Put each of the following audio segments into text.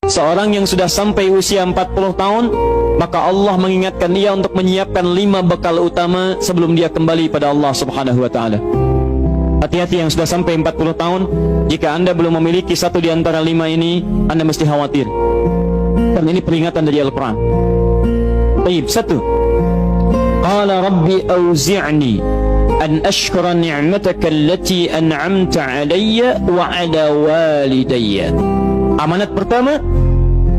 Seorang yang sudah sampai usia 40 tahun, maka Allah mengingatkan dia untuk menyiapkan 5 bekal utama sebelum dia kembali pada Allah Subhanahu wa ta'ala. Hati-hati yang sudah sampai 40 tahun, jika anda belum memiliki satu di antara 5 ini, anda mesti khawatir. Dan ini peringatan dari Al-Quran. Baik, 1. Qala Rabbi awzi'ni an ashkura ni'mataka allati an'amta alayya wa ala walidayya. Amanat pertama,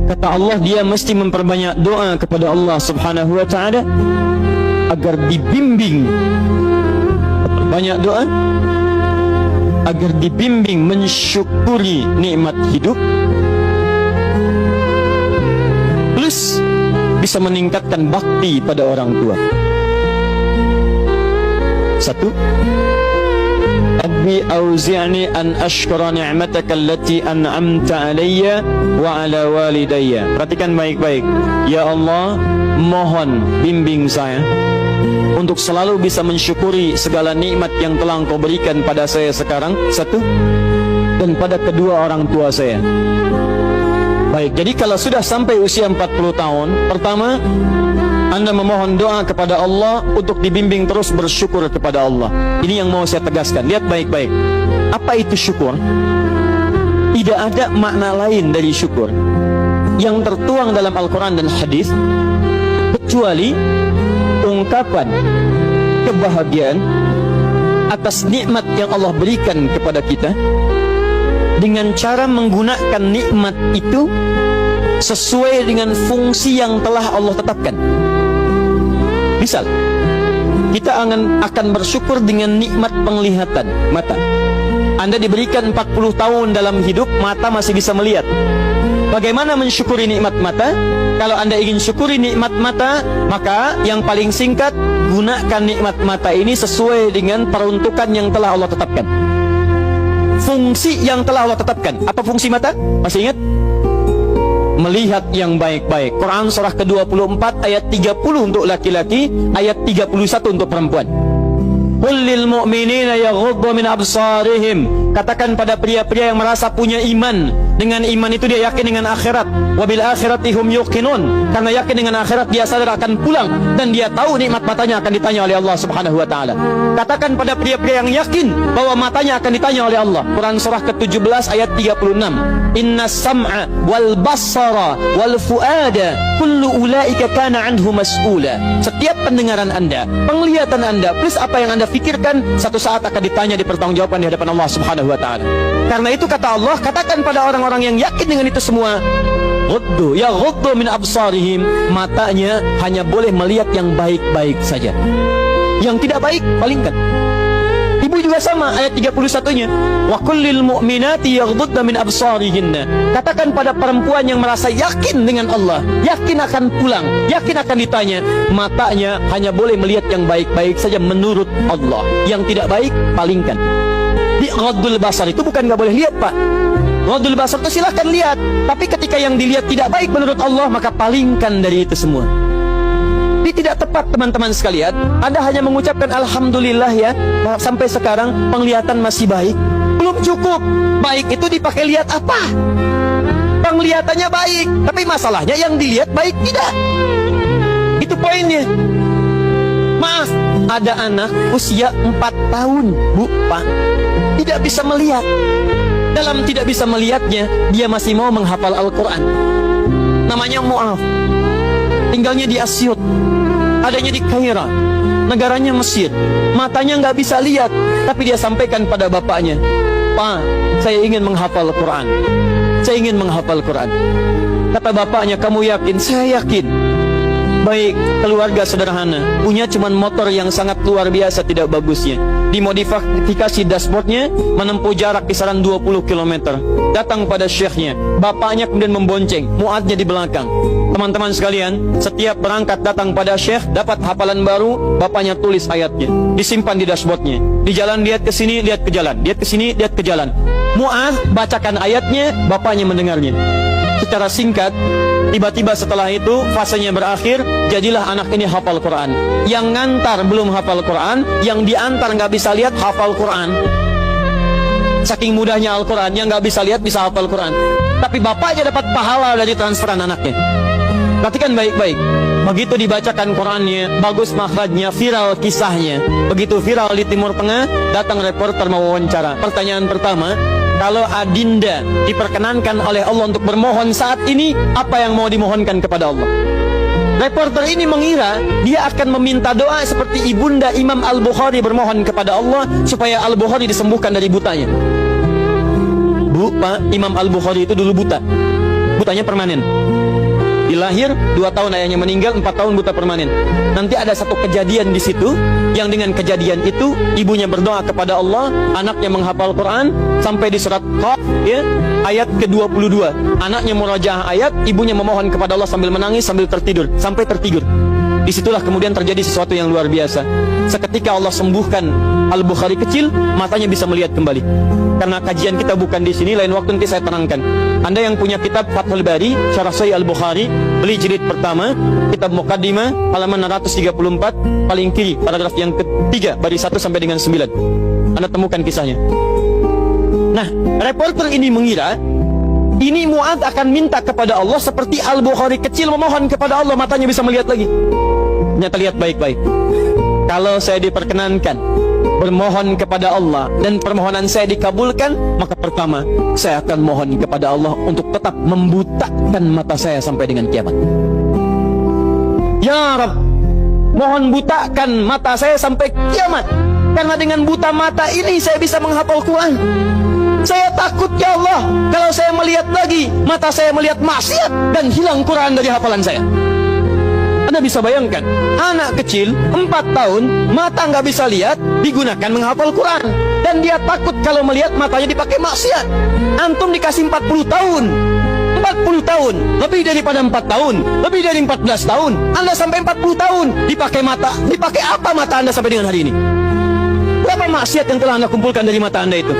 kata Allah, dia mesti memperbanyak doa kepada Allah Subhanahu wa ta'ala agar dibimbing. Banyak doa agar dibimbing mensyukuri nikmat hidup, plus bisa meningkatkan bakti pada orang tua. 1. Rabbi auzi'ni an ashkura ni'mataka allati an'amta alayya wa ala walidayya. Perhatikan baik-baik. Ya Allah, mohon bimbing saya untuk selalu bisa mensyukuri segala nikmat yang telah Engkau berikan pada saya sekarang, 1, dan pada kedua orang tua saya. Baik, jadi kalau sudah sampai usia 40 tahun, pertama, anda memohon doa kepada Allah untuk dibimbing terus bersyukur kepada Allah. Ini yang mau saya tegaskan. Lihat baik-baik. Apa itu syukur? Tidak ada makna lain dari syukur yang tertuang dalam Al-Quran dan hadis kecuali ungkapan kebahagiaan atas nikmat yang Allah berikan kepada kita dengan cara menggunakan nikmat itu sesuai dengan fungsi yang telah Allah tetapkan. Misal, kita akan bersyukur dengan nikmat penglihatan mata. Anda diberikan 40 tahun dalam hidup, mata masih bisa melihat. Bagaimana mensyukuri nikmat mata? Kalau Anda ingin syukuri nikmat mata, maka yang paling singkat, gunakan nikmat mata ini sesuai dengan peruntukan yang telah Allah tetapkan. Fungsi yang telah Allah tetapkan. Apa fungsi mata? Masih ingat? Melihat yang baik-baik. Quran surah ke-24 ayat 30 untuk laki-laki, ayat 31 untuk perempuan. Qul lil mu'minina yaghuddu min absarihim. Katakan pada pria-pria yang merasa punya iman. Dengan iman itu dia yakin dengan akhirat. Wabil akhirati hum yuqinun. Karena yakin dengan akhirat dia sadar akan pulang dan dia tahu nikmat matanya akan ditanya oleh Allah Subhanahu wa taala. Katakan pada pria-pria yang yakin bahwa matanya akan ditanya oleh Allah. Quran surah ke-17 ayat 36. Inna sam'a wal basara wal fuada kullu ulaika kana anhu mas'ula. Setiap pendengaran Anda, penglihatan Anda, plus apa yang Anda pikirkan, satu saat akan ditanya, dipertanggungjawabkan di hadapan Allah Subhanahu wa taala. Karena itu kata Allah, katakan pada orang-orang yang yakin dengan itu semua, ghuddu min absarihim, matanya hanya boleh melihat yang baik-baik saja. Yang tidak baik, palingkan. Ibu juga sama, ayat 31-nya. Wa kullil mu'minati yaghdudna min absarihinna. Katakan pada perempuan yang merasa yakin dengan Allah, yakin akan pulang, yakin akan ditanya, matanya hanya boleh melihat yang baik-baik saja menurut Allah. Yang tidak baik, palingkan. Di ghaddul basar itu bukan nggak boleh lihat, Pak. Ghaddul basar itu silahkan lihat, tapi ketika yang dilihat tidak baik menurut Allah, maka palingkan dari itu semua. Ini tidak tepat, teman-teman sekalian. Anda hanya mengucapkan alhamdulillah ya, sampai sekarang penglihatan masih baik. Belum cukup. Baik itu dipakai lihat apa? Penglihatannya baik, tapi masalahnya yang dilihat baik tidak. Itu poinnya. Maaf, ada anak usia 4 tahun, Bu, Pak, tidak bisa melihat. Dalam tidak bisa melihatnya, dia masih mau menghafal Al-Quran. Namanya Mu'af. Tinggalnya di Asyut, adanya di Kaira, negaranya Mesir. Matanya nggak bisa lihat, tapi dia sampaikan pada bapaknya, Pak, saya ingin menghafal Quran. Saya ingin menghafal Quran. Kata bapaknya, kamu yakin? Saya yakin. Baik, keluarga sederhana, punya cuman motor yang sangat luar biasa tidak bagusnya. Dimodifikasi dashboardnya, menempuh jarak kisaran 20 km. Datang pada syekhnya, bapaknya kemudian membonceng, muadnya di belakang. Teman-teman sekalian, setiap berangkat datang pada syekh, dapat hafalan baru, bapaknya tulis ayatnya, disimpan di dashboardnya. Di jalan lihat ke sini, lihat ke jalan, lihat ke sini, lihat ke jalan. Mu'ad bacakan ayatnya, bapaknya mendengarnya. Secara singkat, tiba-tiba setelah itu fasenya berakhir, jadilah anak ini hafal Quran. Yang ngantar belum hafal Quran, yang diantar nggak bisa lihat hafal Quran. Saking mudahnya Al-Quran, yang nggak bisa lihat bisa hafal Quran. Tapi bapaknya dapat pahala dari transferan anaknya. Perhatikan baik-baik. Begitu dibacakan Qurannya, bagus makhrajnya, viral kisahnya. Begitu viral di Timur Tengah, datang reporter mau wawancara. Pertanyaan pertama, kalau Adinda diperkenankan oleh Allah untuk bermohon saat ini, apa yang mau dimohonkan kepada Allah? Reporter ini mengira dia akan meminta doa seperti ibunda Imam Al-Bukhari bermohon kepada Allah supaya Al-Bukhari disembuhkan dari butanya. Bu, Pak, Imam Al-Bukhari itu dulu buta. Butanya permanen. Dilahir 2 tahun ayahnya meninggal, 4 tahun buta permanen. Nanti ada satu kejadian di situ yang dengan kejadian itu ibunya berdoa kepada Allah, anaknya menghafal Quran sampai di surat Qaf ya, ayat ke-22. Anaknya murajaah ayat, ibunya memohon kepada Allah sambil menangis sambil tertidur sampai tertidur. Disitulah kemudian terjadi sesuatu yang luar biasa. Seketika Allah sembuhkan Al-Bukhari kecil, matanya bisa melihat kembali. Karena kajian kita bukan di sini, lain waktu nanti saya terangkan. Anda yang punya kitab Fathul Bari, Syarah Sahih Al-Bukhari, beli jilid pertama, kitab Muqaddimah, halaman 634, paling kiri, paragraf yang ketiga, baris 1 sampai dengan 9. Anda temukan kisahnya. Nah, reporter ini mengira ini Mu'adz akan minta kepada Allah seperti Al-Bukhari kecil memohon kepada Allah, matanya bisa melihat lagi. Ternyata lihat baik-baik. Kalau saya diperkenankan bermohon kepada Allah dan permohonan saya dikabulkan, maka pertama saya akan mohon kepada Allah untuk tetap membutakan mata saya sampai dengan kiamat. Ya Rabb, mohon butakan mata saya sampai kiamat, karena dengan buta mata ini saya bisa menghafal Quran. Saya takut ya Allah, kalau saya melihat lagi, mata saya melihat maksiat dan hilang Quran dari hafalan saya. Anda bisa bayangkan, anak kecil 4 tahun, mata nggak bisa lihat, digunakan menghafal Quran. Dan dia takut kalau melihat matanya dipakai maksiat. Antum dikasih 40 tahun, 40 tahun, lebih daripada 4 tahun, lebih dari 14 tahun, Anda sampai 40 tahun, dipakai mata, dipakai apa mata Anda sampai dengan hari ini? Berapa maksiat yang telah Anda kumpulkan dari mata Anda itu?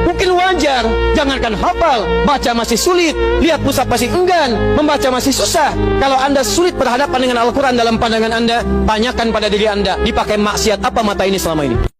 Mungkin wajar, jangankan hafal, baca masih sulit, lihat mushaf masih enggan, membaca masih susah. Kalau Anda sulit berhadapan dengan Al-Quran dalam pandangan Anda, tanyakan pada diri Anda, dipakai maksiat apa mata ini selama ini?